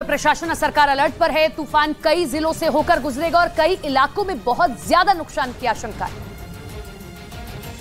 प्रशासन सरकार अलर्ट पर है। तूफान कई जिलों से होकर गुजरेगा और कई इलाकों में बहुत ज्यादा नुकसान की आशंका है,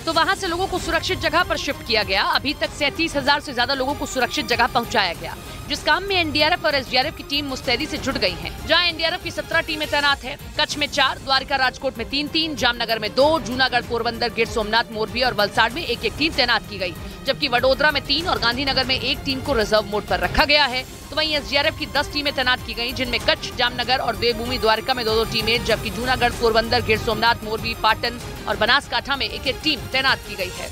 तो वहां से लोगों को सुरक्षित जगह पर शिफ्ट किया गया। अभी तक 37,000 से ज्यादा लोगों को सुरक्षित जगह पहुंचाया गया, जिस काम में एनडीआरएफ और एसडीआरएफ की टीम मुस्तैदी से जुट गई हैं। जहां एनडीआरएफ की 17 टीमें तैनात है, कच्छ में 4, द्वारका राजकोट में 3-3, जामनगर में 2, जूनागढ़, पोरबंदर, गिर सोमनाथ, मोरबी और वलसाड़ में 1-1 टीम तैनात की गई, जबकि वडोदरा में 3 और गांधीनगर में 1 टीम को रिजर्व मोड पर रखा गया है। तो वहीं एसडीआरएफ की 10 टीमें तैनात की गई, जिनमें कच्छ, जामनगर और देवभूमि द्वारका में 2-2 टीमें, जबकि जूनागढ़, पोरबंदर, गिर सोमनाथ, मोरबी, पाटन और बनासकांठा में 1-1 टीम तैनात की गई है।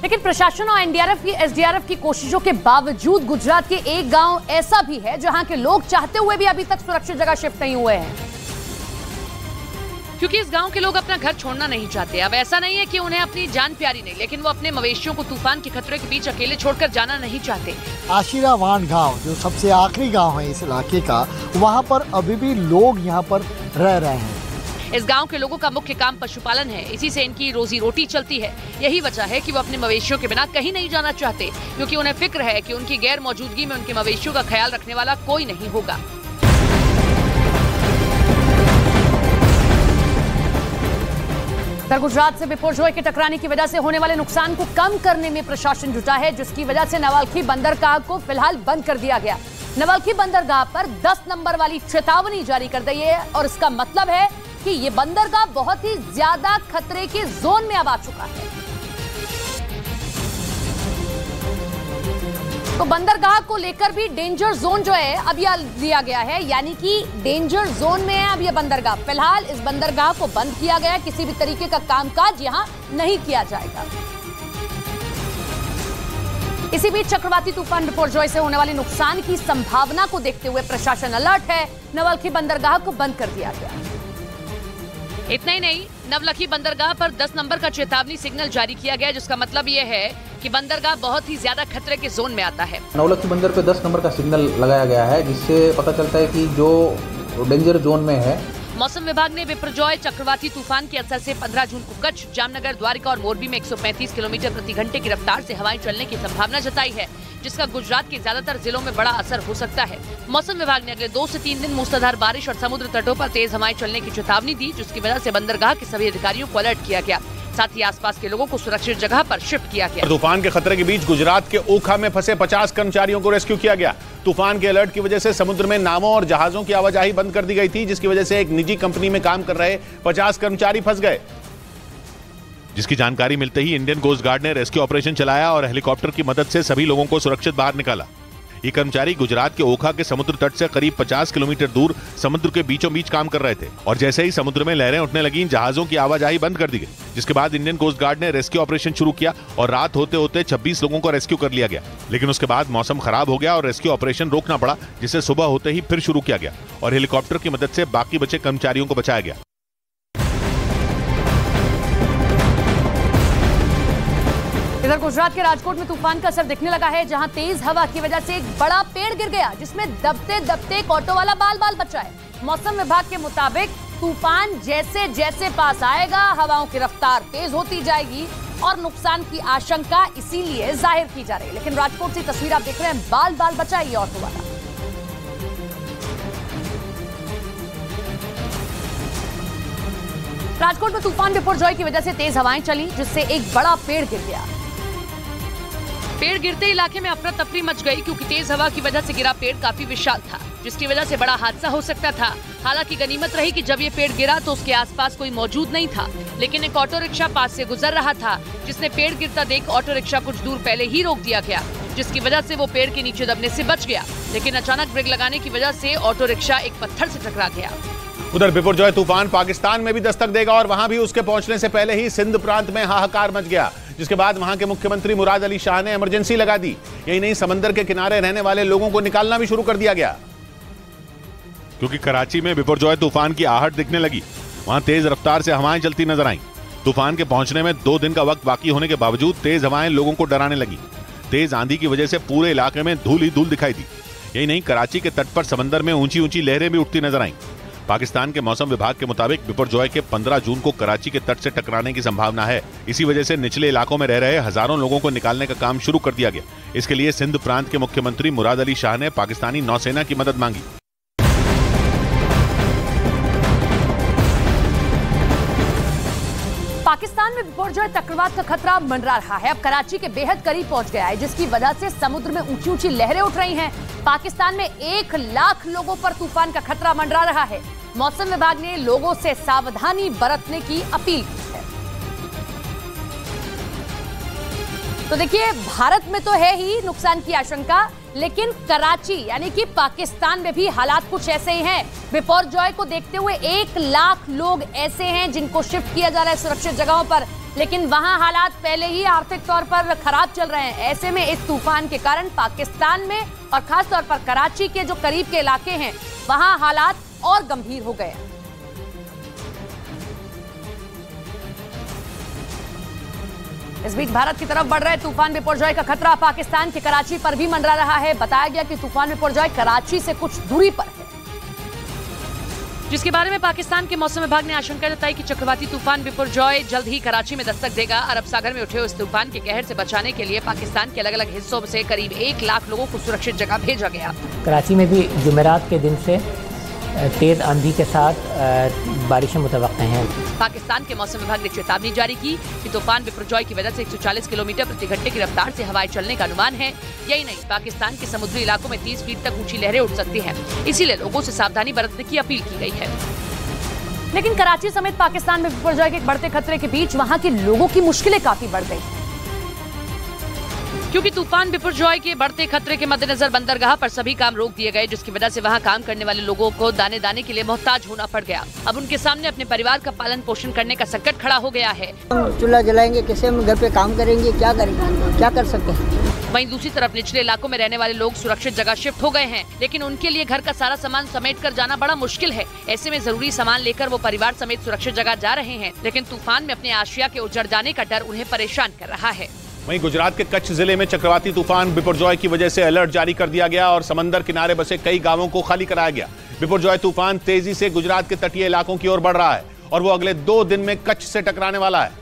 लेकिन प्रशासन और एनडीआरएफ की एसडीआरएफ की कोशिशों के बावजूद गुजरात के एक गांव ऐसा भी है जहां के लोग चाहते हुए भी अभी तक सुरक्षित जगह शिफ्ट नहीं हुए हैं, क्योंकि इस गांव के लोग अपना घर छोड़ना नहीं चाहते। अब ऐसा नहीं है कि उन्हें अपनी जान प्यारी नहीं, लेकिन वो अपने मवेशियों को तूफान के खतरे के बीच अकेले छोड़कर जाना नहीं चाहते। आशीरावान गांव जो सबसे आखिरी गांव है इस इलाके का, वहां पर अभी भी लोग यहां पर रह रहे हैं। इस गांव के लोगों का मुख्य काम पशुपालन है, इसी से इनकी रोजी रोटी चलती है। यही वजह है कि वो अपने मवेशियों के बिना कहीं नहीं जाना चाहते, क्योंकि उन्हें फिक्र है कि उनकी गैर मौजूदगी में उनके मवेशियों का ख्याल रखने वाला कोई नहीं होगा। गुजरात से बिपुरजोय के टकराने की वजह से होने वाले नुकसान को कम करने में प्रशासन जुटा है, जिसकी वजह से नवलखी बंदरगाह को फिलहाल बंद कर दिया गया। नवलखी बंदरगाह पर 10 नंबर वाली चेतावनी जारी कर दी है और इसका मतलब है कि ये बंदरगाह बहुत ही ज्यादा खतरे के जोन में अब आ चुका है। तो बंदरगाह को लेकर भी डेंजर जोन जो है अब यह दिया गया है, यानी कि डेंजर जोन में है अब यह बंदरगाह। फिलहाल इस बंदरगाह को बंद किया गया, किसी भी तरीके का कामकाज यहां नहीं किया जाएगा। इसी बीच चक्रवाती तूफान बिपुरजोय से होने वाले नुकसान की संभावना को देखते हुए प्रशासन अलर्ट है। नवलखी बंदरगाह को बंद कर दिया गया। इतना ही नहीं, नवलखी बंदरगाह पर 10 नंबर का चेतावनी सिग्नल जारी किया गया, जिसका मतलब ये है कि बंदरगाह बहुत ही ज्यादा खतरे के जोन में आता है। नवलखी बंदर पे 10 नंबर का सिग्नल लगाया गया है, जिससे पता चलता है कि जो डेंजर जोन में है। मौसम विभाग ने बिपुरजोय चक्रवाती तूफान के असर से 15 जून को कच्छ, जामनगर, द्वारका और मोरबी में 135 किलोमीटर प्रति घंटे की रफ्तार से हवाएं चलने की संभावना जताई है, जिसका गुजरात के ज्यादातर जिलों में बड़ा असर हो सकता है। मौसम विभाग ने अगले 2 से 3 दिन मूसलाधार बारिश और समुद्र तटों पर तेज हवाएं चलने की चेतावनी दी, जिसकी वजह से बंदरगाह के सभी अधिकारियों को अलर्ट किया गया। साथ ही आसपास के लोगों को सुरक्षित जगह पर शिफ्ट किया गया। तूफान के खतरे के बीच गुजरात के ओखा में फंसे 50 कर्मचारियों को रेस्क्यू किया गया। तूफान के अलर्ट की वजह से समुद्र में नावों और जहाजों की आवाजाही बंद कर दी गई थी, जिसकी वजह से एक निजी कंपनी में काम कर रहे 50 कर्मचारी फंस गए। जिसकी जानकारी मिलते ही इंडियन कोस्ट गार्ड ने रेस्क्यू ऑपरेशन चलाया और हेलीकॉप्टर की मदद से सभी लोगों को सुरक्षित बाहर निकाला। ये कर्मचारी गुजरात के ओखा के समुद्र तट से करीब 50 किलोमीटर दूर समुद्र के बीचों बीच काम कर रहे थे और जैसे ही समुद्र में लहरें उठने लगी, जहाजों की आवाजाही बंद कर दी गई, जिसके बाद इंडियन कोस्ट गार्ड ने रेस्क्यू ऑपरेशन शुरू किया और रात होते होते 26 लोगों को रेस्क्यू कर लिया गया। लेकिन उसके बाद मौसम खराब हो गया और रेस्क्यू ऑपरेशन रोकना पड़ा, जिसे सुबह होते ही फिर शुरू किया गया और हेलीकॉप्टर की मदद से बाकी बचे कर्मचारियों को बचाया गया। इधर गुजरात के राजकोट में तूफान का असर दिखने लगा है, जहां तेज हवा की वजह से एक बड़ा पेड़ गिर गया, जिसमें दबते दबते एक ऑटो वाला बाल बाल बचा है। मौसम विभाग के मुताबिक तूफान जैसे जैसे पास आएगा, हवाओं की रफ्तार तेज होती जाएगी और नुकसान की आशंका इसीलिए जाहिर की जा रही है। लेकिन राजकोट से तस्वीर आप देख रहे हैं, बाल बाल बचा है ये ऑटो वाला। राजकोट में तूफान बिपुरजोय की वजह से तेज हवाएं चली, जिससे एक बड़ा पेड़ गिर गया। पेड़ गिरते इलाके में अफरा तफरी मच गई, क्योंकि तेज हवा की वजह से गिरा पेड़ काफी विशाल था, जिसकी वजह से बड़ा हादसा हो सकता था। हालांकि गनीमत रही कि जब ये पेड़ गिरा तो उसके आसपास कोई मौजूद नहीं था, लेकिन एक ऑटो रिक्शा पास से गुजर रहा था, जिसने पेड़ गिरता देख ऑटो रिक्शा कुछ दूर पहले ही रोक दिया गया, जिसकी वजह से वो पेड़ के नीचे दबने से बच गया। लेकिन अचानक ब्रेक लगाने की वजह से ऑटो रिक्शा एक पत्थर से टकरा गया। उधर बिपुरजोय तूफान पाकिस्तान में भी दस्तक देगा और वहां भी उसके पहुंचने से पहले ही सिंध प्रांत में हाहाकार मच गया, जिसके बाद वहां के मुख्यमंत्री मुराद अली शाह ने इमरजेंसी लगा दी। यही नहीं, समंदर के किनारे रहने वाले लोगों को निकालना भी शुरू कर दिया गया, क्योंकि कराची में बिपुरजोय तूफान की आहट दिखने लगी। वहां तेज रफ्तार से हवाएं चलती नजर आईं। तूफान के पहुंचने में 2 दिन का वक्त बाकी होने के बावजूद तेज हवाएं लोगों को डराने लगी। तेज आंधी की वजह से पूरे इलाके में धूल ही धूल दिखाई दी। यही नहीं, कराची के तट पर समंदर में ऊंची ऊंची लहरें भी उठती नजर आईं। पाकिस्तान के मौसम विभाग के मुताबिक बिपरजॉय के 15 जून को कराची के तट से टकराने की संभावना है। इसी वजह से निचले इलाकों में रह रहे हजारों लोगों को निकालने का काम शुरू कर दिया गया। इसके लिए सिंध प्रांत के मुख्यमंत्री मुराद अली शाह ने पाकिस्तानी नौसेना की मदद मांगी। पाकिस्तान में बिपरजॉय चक्रवात का खतरा मंडरा रहा है। अब कराची के बेहद करीब पहुंच गया है, जिसकी वजह से समुद्र में ऊंची ऊंची लहरें उठ रही हैं। पाकिस्तान में 1 लाख लोगों पर तूफान का खतरा मंडरा रहा है। मौसम विभाग ने लोगों से सावधानी बरतने की अपील की है। तो देखिए, भारत में तो है ही नुकसान की आशंका, लेकिन कराची यानी कि पाकिस्तान में भी हालात कुछ ऐसे ही हैं। बिपरजॉय को देखते हुए 1 लाख लोग ऐसे हैं जिनको शिफ्ट किया जा रहा है सुरक्षित जगहों पर, लेकिन वहां हालात पहले ही आर्थिक तौर पर खराब चल रहे हैं। ऐसे में इस तूफान के कारण पाकिस्तान में और खास तौर पर कराची के जो करीब के इलाके हैं वहां हालात और गंभीर हो गए। इस बीच भारत की तरफ बढ़ रहे तूफान बिपरजॉय का खतरा पाकिस्तान के कराची पर भी मंडरा रहा है। बताया गया कि तूफान बिपरजॉय कराची से कुछ दूरी पर है, जिसके बारे में पाकिस्तान के मौसम विभाग ने आशंका जताई कि चक्रवाती तूफान बिपरजॉय जल्द ही कराची में दस्तक देगा। अरब सागर में उठे इस तूफान के कहर से बचाने के लिए पाकिस्तान के अलग अलग हिस्सों से करीब 1 लाख लोगों को सुरक्षित जगह भेजा गया। कराची में भी जुमेरात के दिन से तेज आंधी के साथ बारिशें मुतवक्के हैं। पाकिस्तान के मौसम विभाग ने चेतावनी जारी की कि तूफान बिपरजॉय की वजह से 140 किलोमीटर प्रति घंटे की रफ्तार से हवाएं चलने का अनुमान है। यही नहीं, पाकिस्तान के समुद्री इलाकों में 30 फीट तक ऊंची लहरें उठ सकती हैं। इसीलिए लोगों से सावधानी बरतने की अपील की गई है। लेकिन कराची समेत पाकिस्तान में बिपरजॉय के बढ़ते खतरे के बीच वहां के लोगों की मुश्किलें काफी बढ़ गई, क्योंकि तूफान बिपरजॉय के बढ़ते खतरे के मद्देनजर बंदरगाह पर सभी काम रोक दिए गए, जिसकी वजह से वहां काम करने वाले लोगों को दाने दाने के लिए मोहताज होना पड़ गया। अब उनके सामने अपने परिवार का पालन पोषण करने का संकट खड़ा हो गया है। हम चूल्हा जलाएंगे कैसे, हम घर पे काम करेंगे, क्या करेंगे, क्या कर सकते हैं। वहीं दूसरी तरफ निचले इलाकों में रहने वाले लोग सुरक्षित जगह शिफ्ट हो गए हैं, लेकिन उनके लिए घर का सारा सामान समेट कर जाना बड़ा मुश्किल है। ऐसे में जरूरी सामान लेकर वो परिवार समेत सुरक्षित जगह जा रहे हैं, लेकिन तूफान में अपने आशिया के उजड़ जाने का डर उन्हें परेशान कर रहा है। वहीं गुजरात के कच्छ जिले में चक्रवाती तूफान बिपरजॉय की वजह से अलर्ट जारी कर दिया गया और समंदर किनारे बसे कई गांवों को खाली कराया गया। बिपरजॉय तूफान तेजी से गुजरात के तटीय इलाकों की ओर बढ़ रहा है और वो अगले 2 दिन में कच्छ से टकराने वाला है,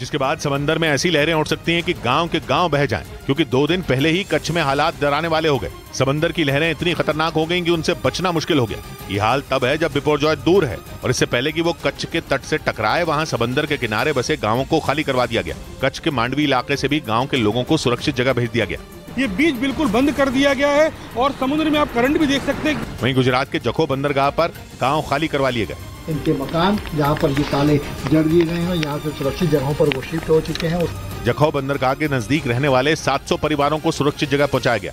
जिसके बाद समंदर में ऐसी लहरें उठ सकती हैं कि गांव के गांव बह जाएं, क्योंकि 2 दिन पहले ही कच्छ में हालात डराने वाले हो गए। समंदर की लहरें इतनी खतरनाक हो गईं कि उनसे बचना मुश्किल हो गया। ये हाल तब है जब बिपरजॉय दूर है और इससे पहले कि वो कच्छ के तट से टकराए, वहां समंदर के किनारे बसे गांवों को खाली करवा दिया गया। कच्छ के मांडवी इलाके से भी गांव के लोगों को सुरक्षित जगह भेज दिया गया। ये बीच बिल्कुल बंद कर दिया गया है और समुद्र में आप करंट भी देख सकते हैं। वहीं गुजरात के जखो बंदरगाह पर गांव खाली करवा लिए गए। इनके मकान जहाँ पर ये ताले जड़ दिए गए हैं, यहाँ से सुरक्षित जगहों पर वो शिफ्ट हो चुके हैं। जखौ बंदरगाह के नजदीक रहने वाले 700 परिवारों को सुरक्षित जगह पहुंचाया गया।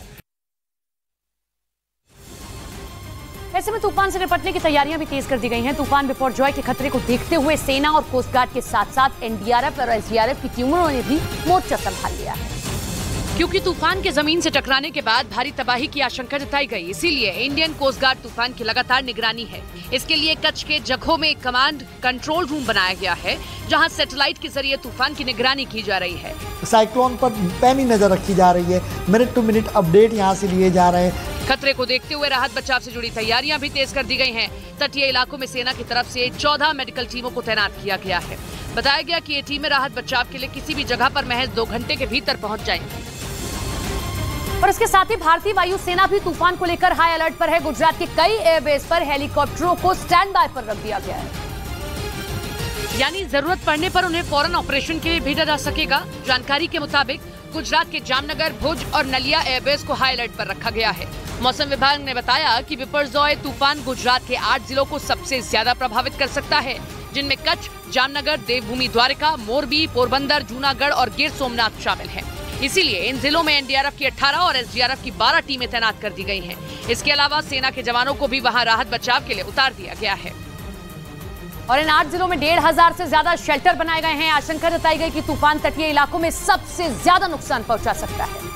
ऐसे में तूफान से निपटने की तैयारियां भी तेज कर दी गई हैं। तूफान बिपरजॉय के खतरे को देखते हुए सेना और कोस्ट गार्ड के साथ साथ एनडीआरएफ और एसडीआरएफ की टीमों ने भी मोर्चा संभाल लिया है, क्योंकि तूफान के जमीन से टकराने के बाद भारी तबाही की आशंका जताई गई। इसीलिए इंडियन कोस्ट गार्ड तूफान की लगातार निगरानी है। इसके लिए कच्छ के जखौ में एक कमांड कंट्रोल रूम बनाया गया है, जहां सैटेलाइट के जरिए तूफान की निगरानी की जा रही है। साइक्लोन पर पैनी नजर रखी जा रही है, मिनट टू मिनट अपडेट यहाँ से लिए जा रहे हैं। खतरे को देखते हुए राहत बचाव से जुड़ी तैयारियां भी तेज कर दी गई हैं। तटीय इलाकों में सेना की तरफ से 14 मेडिकल टीमों को तैनात किया गया है। बताया गया कि ये टीमें राहत बचाव के लिए किसी भी जगह पर महज 2 घंटे के भीतर पहुंच जाएंगी। और इसके साथ ही भारतीय वायुसेना भी तूफान को लेकर हाई अलर्ट पर है। गुजरात के कई एयरबेस पर हेलीकॉप्टरों को स्टैंड बाय पर रख दिया गया है, यानी जरूरत पड़ने पर उन्हें फौरन ऑपरेशन के लिए भेजा जा सकेगा। जानकारी के मुताबिक गुजरात के जामनगर, भुज और नलिया एयरबेस को हाई अलर्ट पर रखा गया है। मौसम विभाग ने बताया कि बिपरजॉय तूफान गुजरात के 8 जिलों को सबसे ज्यादा प्रभावित कर सकता है, जिनमें कच्छ, जामनगर, देवभूमि द्वारका, मोरबी, पोरबंदर, जूनागढ़ और गिर सोमनाथ शामिल हैं। इसीलिए इन जिलों में एनडीआरएफ की 18 और एसडीआरएफ की 12 टीमें तैनात कर दी गई हैं। इसके अलावा सेना के जवानों को भी वहां राहत बचाव के लिए उतार दिया गया है। और इन 8 जिलों में 1500 से ज्यादा शेल्टर बनाए गए हैं। आशंका जताई गई कि तूफान तटीय इलाकों में सबसे ज्यादा नुकसान पहुंचा सकता है,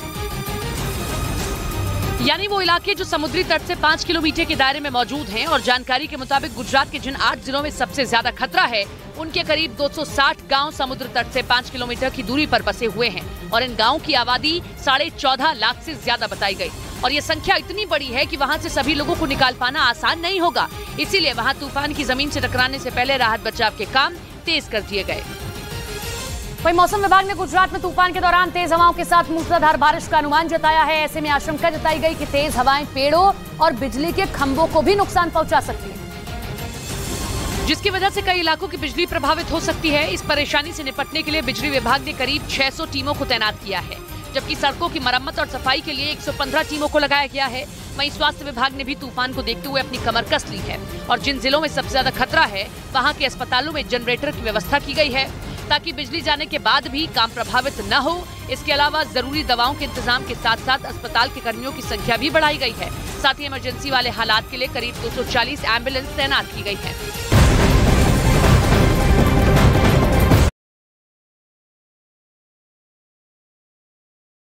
यानी वो इलाके जो समुद्री तट से 5 किलोमीटर के दायरे में मौजूद हैं। और जानकारी के मुताबिक गुजरात के जिन 8 जिलों में सबसे ज्यादा खतरा है, उनके करीब 260 गांव समुद्र तट से 5 किलोमीटर की दूरी पर बसे हुए हैं और इन गांवों की आबादी 14.5 लाख से ज्यादा बताई गई। और ये संख्या इतनी बड़ी है कि वहाँ से सभी लोगों को निकाल पाना आसान नहीं होगा। इसीलिए वहाँ तूफान की जमीन से टकराने से पहले राहत बचाव के काम तेज कर दिए गए। वहीं मौसम विभाग ने गुजरात में तूफान के दौरान तेज हवाओं के साथ मूसलाधार बारिश का अनुमान जताया है। ऐसे में आशंका जताई गई कि तेज हवाएं पेड़ों और बिजली के खंभों को भी नुकसान पहुंचा सकती है, जिसकी वजह से कई इलाकों की बिजली प्रभावित हो सकती है। इस परेशानी से निपटने के लिए बिजली विभाग ने करीब 600 टीमों को तैनात किया है, जबकि सड़कों की मरम्मत और सफाई के लिए 115 टीमों को लगाया गया है। वहीं स्वास्थ्य विभाग ने भी तूफान को देखते हुए अपनी कमर कस ली है और जिन जिलों में सबसे ज्यादा खतरा है वहां के अस्पतालों में जनरेटर की व्यवस्था की गई है, ताकि बिजली जाने के बाद भी काम प्रभावित न हो। इसके अलावा जरूरी दवाओं के इंतजाम के साथ साथ अस्पताल के कर्मियों की संख्या भी बढ़ाई गई है। साथ ही इमरजेंसी वाले हालात के लिए करीब 240 एम्बुलेंस तैनात की गई है।